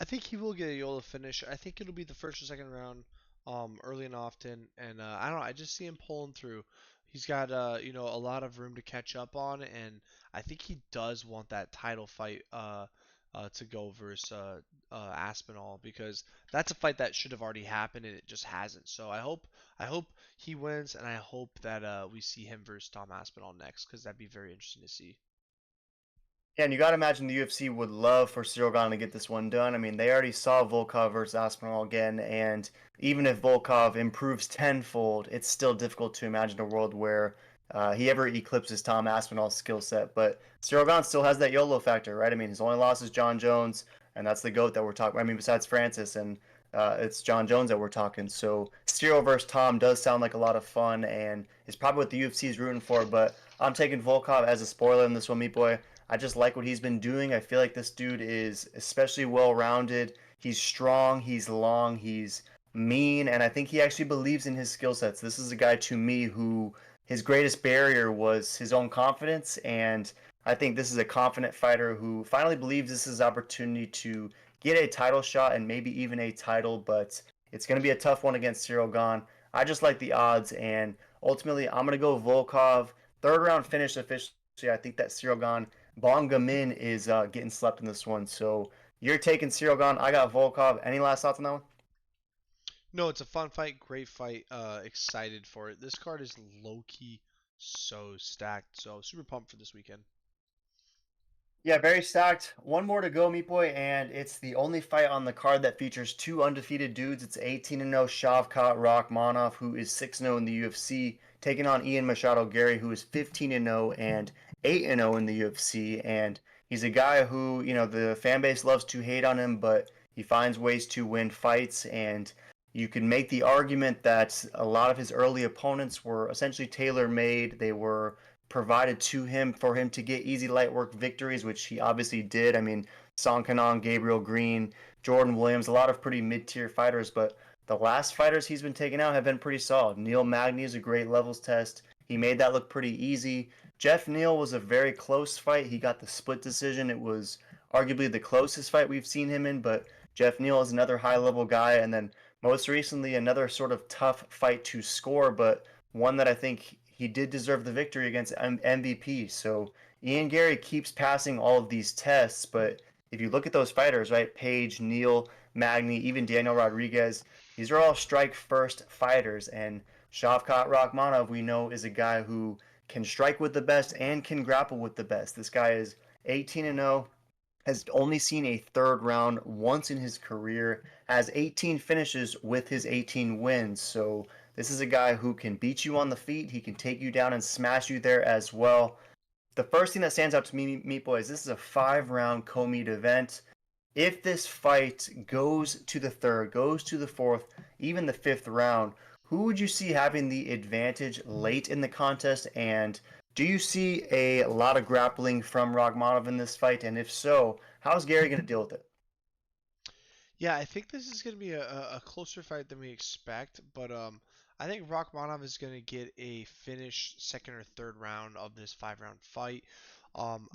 I think he will get a YOLO finish. I think it'll be the first or second round, early and often. And I don't know. I just see him pulling through. He's got a lot of room to catch up on, and I think he does want that title fight to go versus Aspinall because that's a fight that should have already happened and it just hasn't. So I hope he wins, and I hope that we see him versus Tom Aspinall next because that'd be very interesting to see. Yeah, and you got to imagine the UFC would love for Cyril Gahn to get this one done. I mean, they already saw Volkov versus Aspinall again, and even if Volkov improves tenfold, it's still difficult to imagine a world where he ever eclipses Tom Aspinall's skill set. But Cyril Gahn still has that YOLO factor, right? I mean, his only loss is John Jones, and that's the GOAT that we're talking. I mean, besides Francis, and it's John Jones that we're talking. So Cyril versus Tom does sound like a lot of fun, and it's probably what the UFC is rooting for. But I'm taking Volkov as a spoiler in this one, meat boy. I just like what he's been doing. I feel like this dude is especially well rounded. He's strong, he's long, he's mean, and I think he actually believes in his skill sets. This is a guy to me who his greatest barrier was his own confidence, and I think this is a confident fighter who finally believes this is his opportunity to get a title shot and maybe even a title, but it's going to be a tough one against Cyril Gahn. I just like the odds, and ultimately I'm going to go Volkov. Third round finish officially. I think that Cyril Gahn Bonga Min is getting slept in this one. So you're taking Cyril Gahn. I got Volkov. Any last thoughts on that one? No, it's a fun fight, great fight. Excited for it. This card is low key so stacked. So super pumped for this weekend. Yeah, very stacked. One more to go, Meat Boy, and it's the only fight on the card that features two undefeated dudes. It's 18-0 Shavkat Rakhmonov, who is 6-0 in the UFC, taking on Ian Machado Gary, who is 15-0 and 8-0 in the UFC. And he's a guy who, the fan base loves to hate on him, but he finds ways to win fights. And you can make the argument that a lot of his early opponents were essentially tailor-made. They were provided to him for him to get easy light work victories, which he obviously did. I mean, Song Kanong, Gabriel Green, Jordan Williams, a lot of pretty mid-tier fighters, but the last fighters he's been taking out have been pretty solid. Neil Magny is a great levels test. He made that look pretty easy. Jeff Neal was a very close fight. He got the split decision. It was arguably the closest fight we've seen him in, but Jeff Neal is another high-level guy. And then most recently, another sort of tough fight to score, but one that I think he did deserve the victory against MVP. So Ian Gary keeps passing all of these tests, but if you look at those fighters, right, Page, Neal, Magny, even Daniel Rodriguez, these are all strike first fighters. And Shavkat Rakhmonov, we know, is a guy who can strike with the best and can grapple with the best. This guy is 18-0, has only seen a third round once in his career, has 18 finishes with his 18 wins. So this is a guy who can beat you on the feet. He can take you down and smash you there as well. The first thing that stands out to me, Meat Boy, is this is a 5-round co-meet event. If this fight goes to the third, goes to the fourth, even the fifth round, who would you see having the advantage late in the contest? And do you see a lot of grappling from Ragmanov in this fight? And if so, how's Gary going to deal with it? Yeah, I think this is going to be a closer fight than we expect, but I think Rachmanov is going to get a finish second or third round of this 5 round fight. Um,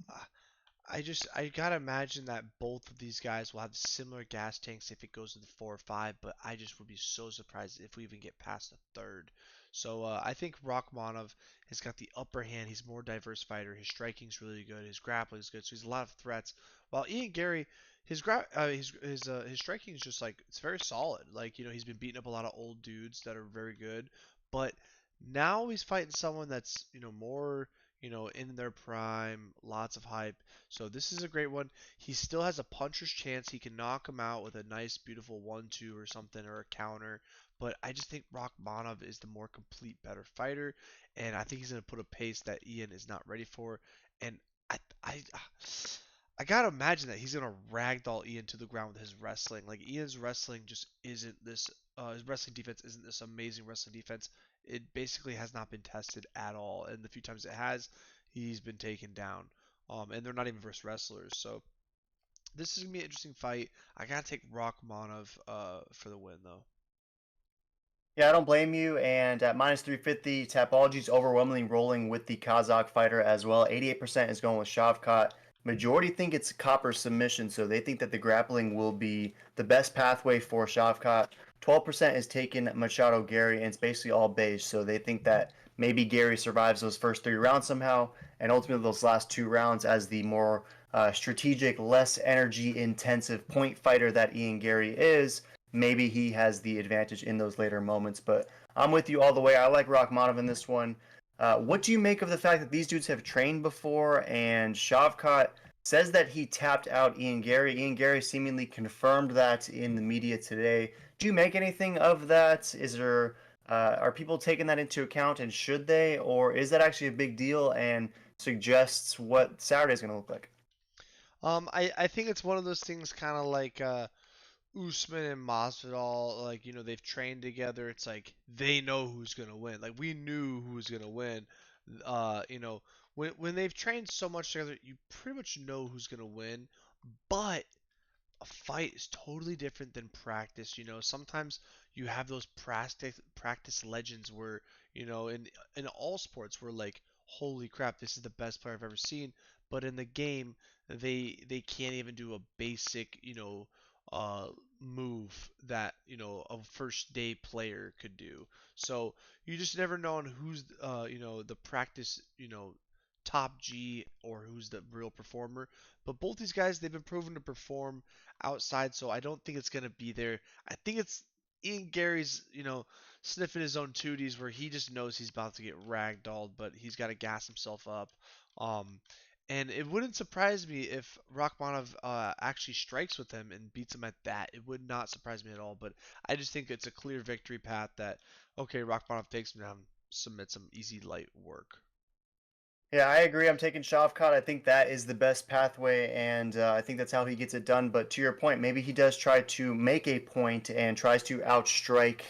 I gotta imagine that both of these guys will have similar gas tanks if it goes to the 4 or 5, but I just would be so surprised if we even get past the third. So I think Rachmanov has got the upper hand. He's a more diverse fighter. His striking's really good. His grappling is good. So he's a lot of threats. While Ian Gary, his striking is just like it's very solid. Like he's been beating up a lot of old dudes that are very good, but now he's fighting someone that's more in their prime, lots of hype. So this is a great one. He still has a puncher's chance. He can knock him out with a nice, beautiful 1-2 or something or a counter. But I just think Rachmanov is the more complete, better fighter, and I think he's going to put a pace that Ian is not ready for. And I, I, I gotta imagine that he's gonna ragdoll Ian to the ground with his wrestling. Like Ian's wrestling just isn't this. His wrestling defense isn't this amazing wrestling defense. It basically has not been tested at all, and the few times it has, he's been taken down. And they're not even versus wrestlers. So this is gonna be an interesting fight. I gotta take Rachmanov for the win though. Yeah, I don't blame you. And at minus 350, Tapology's overwhelmingly rolling with the Kazakh fighter as well. 88% is going with Shavkat. Majority think it's copper submission, so they think that the grappling will be the best pathway for Shavkat. 12% is taking Machado Gary, and it's basically all base, so they think that maybe Gary survives those first 3 rounds somehow, and ultimately those last 2 rounds as the more strategic, less energy intensive point fighter that Ian Gary is, maybe he has the advantage in those later moments. But I'm with you all the way. I like Rachmanov in this one. What do you make of the fact that these dudes have trained before, and Shavkat says that he tapped out Ian Gary? Ian Gary seemingly confirmed that in the media today. Do you make anything of that? Are people taking that into account, and should they, or is that actually a big deal and suggests what Saturday is going to look like? I think it's one of those things, kind of like Usman and Masvidal, like they've trained together. It's like they know who's gonna win. Like we knew who was gonna win. When they've trained so much together, you pretty much know who's gonna win. But a fight is totally different than practice. Sometimes you have those practice legends where in all sports we're like, holy crap, this is the best player I've ever seen. But in the game, they can't even do a basic uh, move that a first day player could do. So you just never know on who's the practice top G or who's the real performer. But both these guys, they've been proven to perform outside, so I don't think it's gonna be there. I think it's Ian Gary's, sniffing his own tooties where he just knows he's about to get ragdolled, but he's got to gas himself up. Um, and it wouldn't surprise me if Rachmanov actually strikes with him and beats him at that. It would not surprise me at all. But I just think it's a clear victory path that okay, Rachmanov takes him down, submits him, easy light work. Yeah, I agree. I'm taking Shavkat. I think that is the best pathway, and I think that's how he gets it done. But to your point, maybe he does try to make a point and tries to outstrike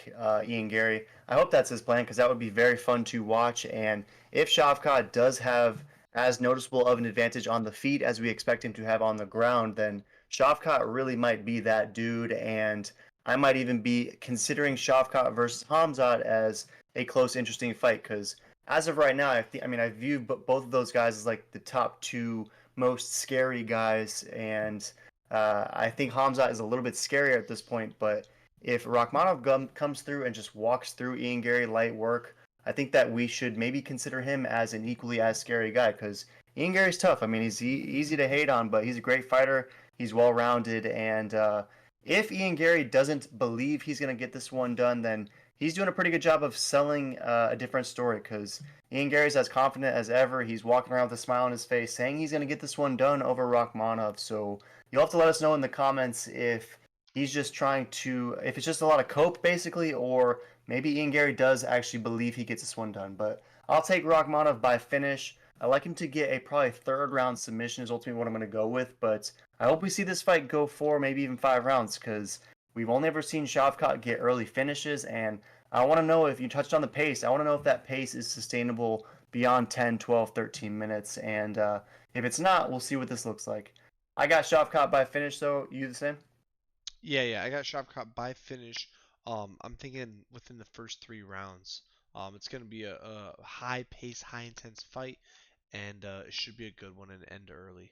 Ian Gary. I hope that's his plan because that would be very fun to watch. And if Shavkat does have as noticeable of an advantage on the feet as we expect him to have on the ground, then Shavkat really might be that dude. And I might even be considering Shavkat versus Hamzat as a close, interesting fight because as of right now, I view both of those guys as like the top two most scary guys, and I think Hamzat is a little bit scarier at this point. But if Rachmanov comes through and just walks through Ian Gary light work, I think that we should maybe consider him as an equally as scary guy because Ian Gary's tough. I mean, he's easy to hate on, but he's a great fighter. He's well rounded, and if Ian Gary doesn't believe he's going to get this one done, then he's doing a pretty good job of selling a different story because Ian Gary's as confident as ever. He's walking around with a smile on his face saying he's going to get this one done over Rachmanov. So you'll have to let us know in the comments if he's just trying to, if it's just a lot of cope basically, or maybe Ian Gary does actually believe he gets this one done. But I'll take Rachmanov by finish. I like him to get a probably third round submission is ultimately what I'm going to go with. But I hope we see this fight go 4, maybe even 5 rounds because we've only ever seen Shavkat get early finishes, and I want to know if you touched on the pace. I want to know if that pace is sustainable beyond 10, 12, 13 minutes. And if it's not, we'll see what this looks like. I got Shavkat by finish, though. You the same? Yeah, I got Shavkat by finish. I'm thinking within the first 3 rounds. It's going to be a high pace, high intense fight, and it should be a good one and end early.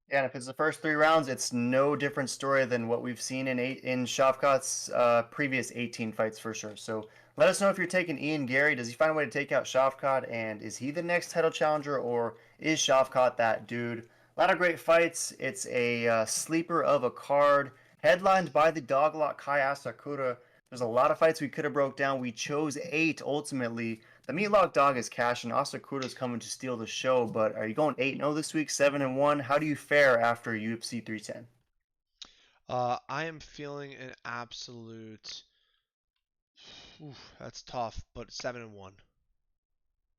Yeah, and if it's the first 3 rounds, it's no different story than what we've seen in Shavkat's previous 18 fights for sure. So let us know if you're taking Ian Gary. Does he find a way to take out Shavkat, and is he the next title challenger, or is Shavkat that dude? A lot of great fights. It's a sleeper of a card, headlined by the doglock Kai Asakura. There's a lot of fights we could have broke down. We chose 8 ultimately. The Meatlock dog is cash, and Asakura's coming to steal the show. But are you going 8-0 this week, 7-1? How do you fare after UFC 310? I am feeling an absolute. Oof, that's tough, but 7-1.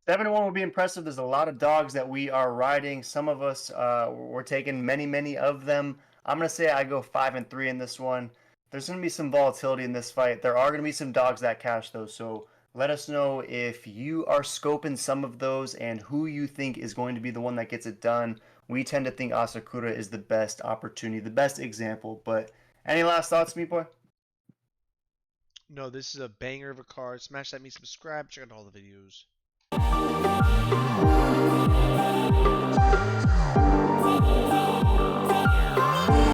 7-1 will be impressive. There's a lot of dogs that we are riding. Some of us we're taking many of them. I'm gonna say I go 5-3 in this one. There's gonna be some volatility in this fight. There are gonna be some dogs that cash though. So let us know if you are scoping some of those and who you think is going to be the one that gets it done. We tend to think Asakura is the best opportunity, the best example. But any last thoughts, Meat Boy? No, this is a banger of a card. Smash that, me subscribe, check out all the videos.